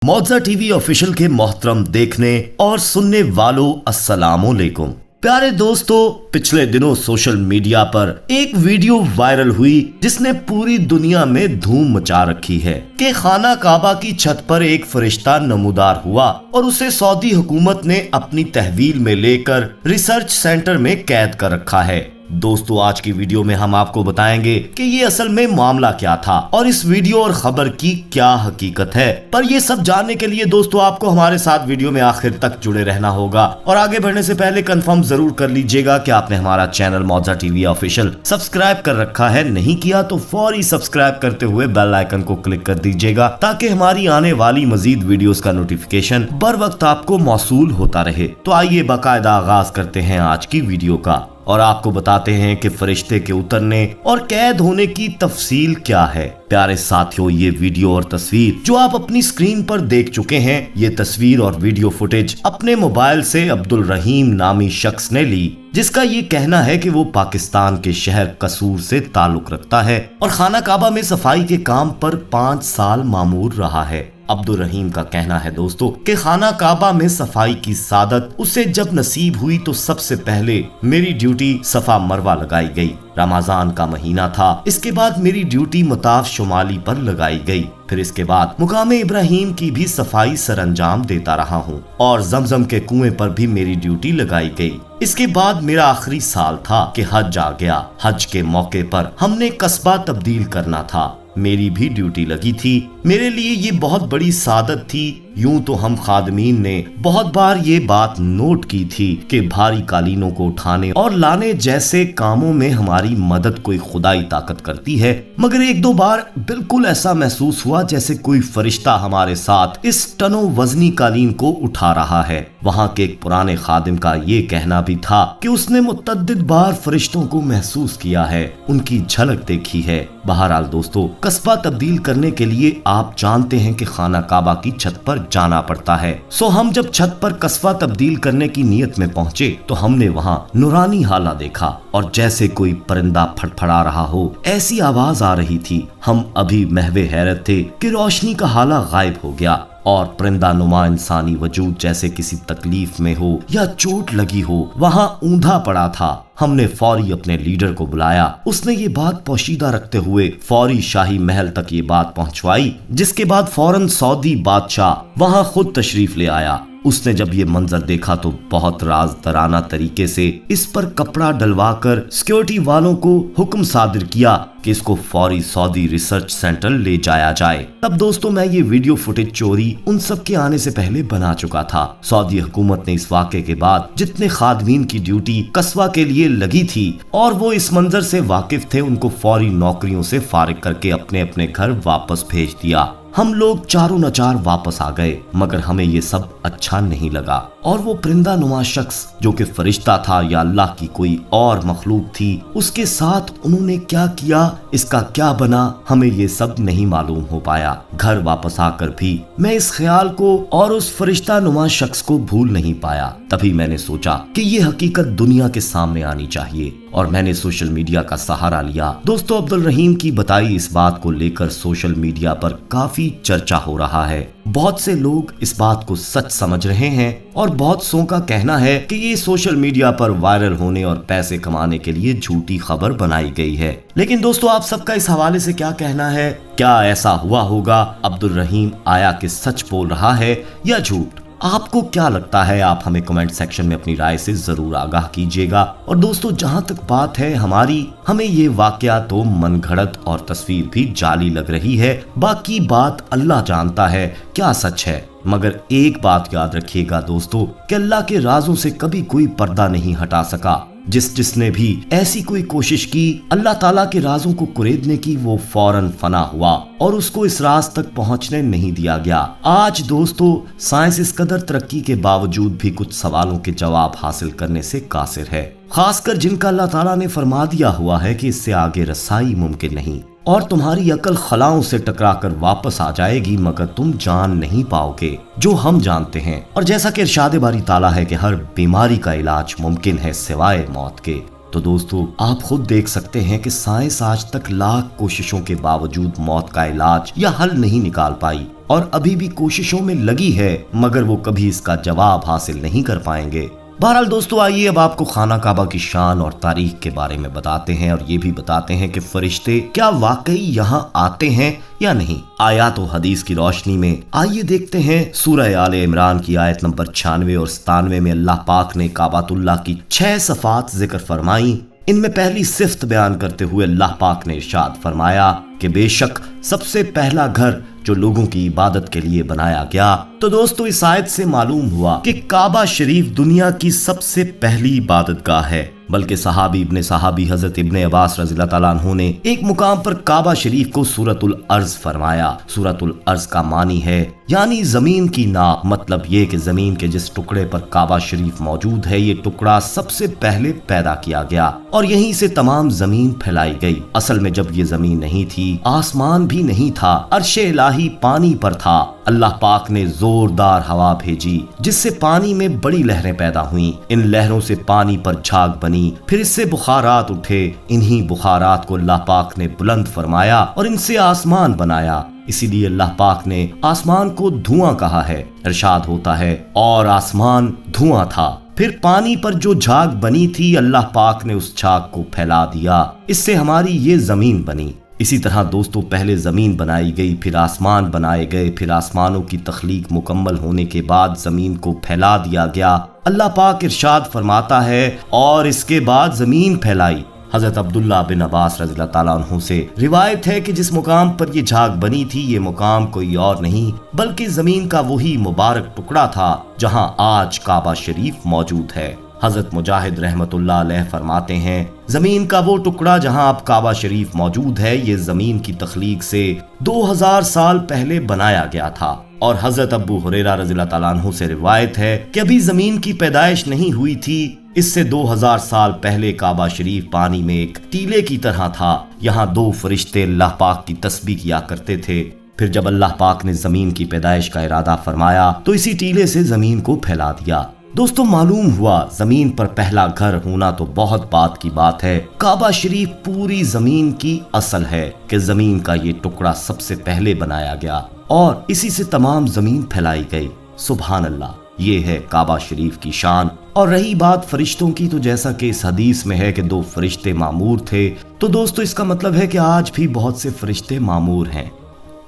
मौजा TV official के मोहतरम देखने और सुनने वालों अस्सलामुअलैकुम। प्यारे दोस्तों, पिछले दिनों सोशल मीडिया पर एक वीडियो वायरल हुई जिसने पूरी दुनिया में धूम मचा रखी है कि खाना काबा की छत पर एक फरिश्ता नमूदार हुआ और उसे सऊदी हुकूमत ने अपनी तहवील में लेकर रिसर्च सेंटर में कैद कर रखा है। दोस्तों, आज की वीडियो में हम आपको बताएंगे कि ये असल में मामला क्या था और इस वीडियो और खबर की क्या हकीकत है। पर ये सब जानने के लिए दोस्तों आपको हमारे साथ वीडियो में आखिर तक जुड़े रहना होगा और आगे बढ़ने से पहले कंफर्म जरूर कर लीजिएगा कि आपने हमारा चैनल मौजा टीवी ऑफिशियल सब्सक्राइब कर रखा है। नहीं किया तो फौरी सब्सक्राइब करते हुए बेल आइकन को क्लिक कर दीजिएगा ताकि हमारी आने वाली मजीद वीडियोस का नोटिफिकेशन बर वक्त आपको मौसूल होता रहे। तो आइए बाकायदा आगाज करते हैं आज की वीडियो का और आपको बताते हैं कि फरिश्ते के उतरने और कैद होने की तफसील क्या है। प्यारे साथियों, ये वीडियो और तस्वीर जो आप अपनी स्क्रीन पर देख चुके हैं, ये तस्वीर और वीडियो फुटेज अपने मोबाइल से अब्दुल रहीम नामी शख्स ने ली, जिसका ये कहना है कि वो पाकिस्तान के शहर कसूर से ताल्लुक रखता है और खाना काबा में सफाई के काम पर 5 साल मामूर रहा है। अब्दुल रहीम का कहना है दोस्तों कि खाना काबा में सफाई की सादत उसे जब नसीब हुई तो सबसे पहले मेरी ड्यूटी सफा मरवा लगाई गई। रमजान का महीना था, इसके बाद मेरी ड्यूटी मुताफ शुमाली पर लगाई गई। फिर इसके बाद मुकाम इब्राहिम की भी सफाई सरअंजाम देता रहा हूँ और जमजम के कुएं पर भी मेरी ड्यूटी लगाई गई। इसके बाद मेरा आखिरी साल था कि हज आ गया। हज के मौके पर हमने कस्बा तब्दील करना था, मेरी भी ड्यूटी लगी थी। मेरे लिए ये बहुत बड़ी सादत थी। यूं तो हम खादमीन ने बहुत बार ये बात नोट की थी कि भारी कालीनों को उठाने और लाने जैसे कामों में हमारी मदद कोई खुदाई ताकत करती है, मगर एक दो बार बिल्कुल ऐसा महसूस हुआ जैसे कोई फरिश्ता हमारे साथ इस टनो वजनी कालीन को उठा रहा है। वहाँ के एक पुराने खादिम का ये कहना भी था कि उसने मुतअद्दिद बार फरिश्तों को महसूस किया है, उनकी झलक देखी है। बहरहाल दोस्तों, कस्बा तब्दील करने के लिए आप जानते हैं कि खाना काबा की छत पर जाना पड़ता है। सो हम जब छत पर कस्बा तब्दील करने की नीयत में पहुंचे तो हमने वहां नूरानी हाला देखा और जैसे कोई परिंदा फड़फड़ा रहा हो ऐसी आवाज आ रही थी। हम अभी महवे हैरत थे कि रोशनी का हाला गायब हो गया और परिंदा नुमा इंसानी वजूद जैसे किसी तकलीफ में हो या चोट लगी हो वहां ऊंधा पड़ा था। हमने फौरी अपने लीडर को बुलाया। उसने ये बात पोशीदा रखते हुए फौरी शाही महल तक ये बात पहुंचवाई, जिसके बाद फौरन सऊदी बादशाह वहां खुद तशरीफ ले आया। उसने जब ये मंजर देखा तो बहुत राजदराना तरीके से इस पर कपड़ा डलवाकर सिक्योरिटी वालों को हुक्म सादिर किया कि इसको फौरी सऊदी रिसर्च सेंटर ले जाया जाए। तब दोस्तों मैं ये वीडियो फुटेज चोरी उन सब के आने से पहले बना चुका था। सऊदी हुकूमत ने इस वाक़े के बाद जितने खादमीन की ड्यूटी कस्बा के लिए लगी थी और वो इस मंजर से वाकिफ थे, उनको फौरी नौकरियों से फारिग करके अपने अपने घर वापस भेज दिया। हम लोग चारों नचार वापस आ गए, मगर हमें ये सब अच्छा नहीं लगा और वो परिंदा नुमा शख्स जो कि फरिश्ता था या अल्लाह की कोई और मखलूक थी, उसके साथ उन्होंने क्या किया, इसका क्या बना, हमें ये सब नहीं मालूम हो पाया। घर वापस आकर भी मैं इस ख्याल को और उस फरिश्ता नुमा शख्स को भूल नहीं पाया। तभी मैंने सोचा कि ये हकीकत दुनिया के सामने आनी चाहिए और मैंने सोशल मीडिया का सहारा लिया। दोस्तों, अब्दुल रहीम की बताई इस बात को लेकर सोशल मीडिया पर काफी चर्चा हो रहा है। बहुत से लोग इस बात को सच समझ रहे हैं और बहुत सौ का कहना है कि ये सोशल मीडिया पर वायरल होने और पैसे कमाने के लिए झूठी खबर बनाई गई है। लेकिन दोस्तों, आप सबका इस हवाले से क्या कहना है? क्या ऐसा हुआ होगा? अब्दुल रहीम आया कि सच बोल रहा है या झूठ? आपको क्या लगता है? आप हमें कमेंट सेक्शन में अपनी राय से जरूर आगाह कीजिएगा। और दोस्तों, जहां तक बात है हमारी, हमें ये वाकया तो मनगढ़ंत और तस्वीर भी जाली लग रही है। बाकी बात अल्लाह जानता है क्या सच है। मगर एक बात याद रखिएगा दोस्तों कि अल्लाह के राजों से कभी कोई पर्दा नहीं हटा सका। जिसने भी ऐसी कोई कोशिश की अल्लाह ताला के राजों को कुरेदने की, वो फौरन फना हुआ और उसको इस राज तक पहुंचने नहीं दिया गया। आज दोस्तों, साइंस इस कदर तरक्की के बावजूद भी कुछ सवालों के जवाब हासिल करने से कासिर है, खासकर जिनका अल्लाह ताला ने फरमा दिया हुआ है कि इससे आगे रसाई मुमकिन नहीं और तुम्हारी अकल खलाओं से टकराकर वापस आ जाएगी, मगर तुम जान नहीं पाओगे जो हम जानते हैं। और जैसा कि इरशाद बारी ताला है कि हर बीमारी का इलाज मुमकिन है सिवाय मौत के। तो दोस्तों आप खुद देख सकते हैं कि साइंस आज तक लाख कोशिशों के बावजूद मौत का इलाज या हल नहीं निकाल पाई और अभी भी कोशिशों में लगी है, मगर वो कभी इसका जवाब हासिल नहीं कर पाएंगे। बहरहाल दोस्तों, आइए अब आपको खाना काबा की शान और तारीख के बारे में बताते हैं और ये भी बताते हैं कि फरिश्ते क्या वाकई यहाँ आते हैं या नहीं। आयात और हदीस की रोशनी में आइए देखते हैं सूरह आले इमरान की आयत नंबर 96 और 97 में अल्लाह पाक ने काबातुल्लाह की 6 सफात जिक्र फरमाई। इनमें पहली सिफ्त बयान करते हुए अल्लाह पाक ने इरशाद फरमाया कि बेशक सबसे पहला घर जो लोगों की इबादत के लिए बनाया गया। तो दोस्तों इस आयत से मालूम हुआ कि काबा शरीफ दुनिया की सबसे पहली इबादतगाह है, बल्कि सहाबी इब्ने सहाबी हजरत इब्ने अब्बास रज़ियल्लाहु ताला अन्हु ने एक मुकाम पर काबा शरीफ को सूरतुल अर्ज फरमाया। सूरतुल अर्ज का मानी है यानी जमीन की नाप, मतलब ये कि जमीन के जिस टुकड़े पर काबा शरीफ मौजूद है ये टुकड़ा सबसे पहले पैदा किया गया और यहीं से तमाम जमीन फैलाई गई। असल में जब ये जमीन नहीं थी, आसमान भी नहीं था, अर्शे इलाही पानी पर था। अल्लाह पाक ने जोरदार हवा भेजी जिससे पानी में बड़ी लहरें पैदा हुईं। इन लहरों से पानी पर झाग बनी, फिर इससे बुखारात उठे। इन्हीं बुखारात को अल्लाह पाक ने बुलंद फरमाया और इनसे आसमान बनाया। इसीलिए अल्लाह पाक ने आसमान को धुआं कहा है। इरशाद होता है और आसमान धुआं था। फिर पानी पर जो झाग बनी थी अल्लाह पाक ने उस झाग को फैला दिया, इससे हमारी ये जमीन बनी। इसी तरह दोस्तों पहले जमीन बनाई गई, फिर आसमान बनाए गए, फिर आसमानों की तख्लीक मुकम्मल होने के बाद जमीन को फैला दिया गया। अल्लाह पाक इरशाद फरमाता है और इसके बाद जमीन फैलाई। हजरत अब्दुल्ला बिन अब्बास रज़ियल्लाहु ताला अन्हु से रिवायत है कि जिस मुकाम पर ये झाग बनी थी ये मुकाम कोई और नहीं बल्कि जमीन का वही मुबारक टुकड़ा था जहां आज काबा शरीफ मौजूद है। हजरत मुजाहिद रहमतुल्लाह अलैह फरमाते हैं जमीन का वो टुकड़ा जहां अब काबा शरीफ मौजूद है ये जमीन की तख्लीक से 2000 साल पहले बनाया गया था। और हजरत अबू हुरैरा रज़ियल्लाहु ताला अन्हु से रिवायत है कि अभी जमीन की पैदाइश नहीं हुई थी, इससे 2000 साल पहले काबा शरीफ पानी में एक टीले की तरह था। यहाँ 2 फरिश्ते अल्लाह पाक की तस्बीह किया करते थे। फिर जब अल्लाह पाक ने जमीन की पैदाइश का इरादा फरमाया तो इसी टीले से जमीन को फैला दिया। दोस्तों मालूम हुआ जमीन पर पहला घर होना तो बहुत बात की बात है। काबा शरीफ पूरी जमीन की असल है कि जमीन का ये टुकड़ा सबसे पहले बनाया गया और इसी से तमाम जमीन फैलाई गई। सुभान अल्लाह, ये है काबा शरीफ की शान। और रही बात फरिश्तों की, तो जैसा कि इस हदीस में है कि 2 फरिश्ते मामूर थे, तो दोस्तों इसका मतलब है कि आज भी बहुत से फरिश्ते मामूर हैं।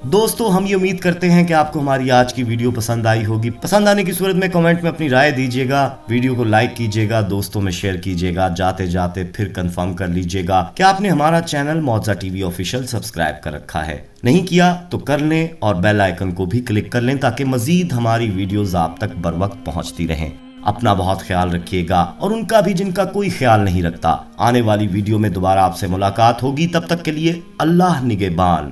दोस्तों हम ये उम्मीद करते हैं कि आपको हमारी आज की वीडियो पसंद आई होगी। पसंद आने की सूरत में कमेंट में अपनी राय दीजिएगा, वीडियो को लाइक कीजिएगा, दोस्तों में शेयर कीजिएगा। जाते जाते फिर कंफर्म कर लीजिएगा कि आपने हमारा चैनल मौजा टीवी ऑफिशियल सब्सक्राइब कर रखा है। नहीं किया तो कर लें और बेल आइकन को भी क्लिक कर लें ताकि मजीद हमारी वीडियोस आप तक बर वक्त पहुँचती रहें। अपना बहुत ख्याल रखिएगा और उनका भी जिनका कोई ख्याल नहीं रखता। आने वाली वीडियो में दोबारा आपसे मुलाकात होगी, तब तक के लिए अल्लाह निगहबान।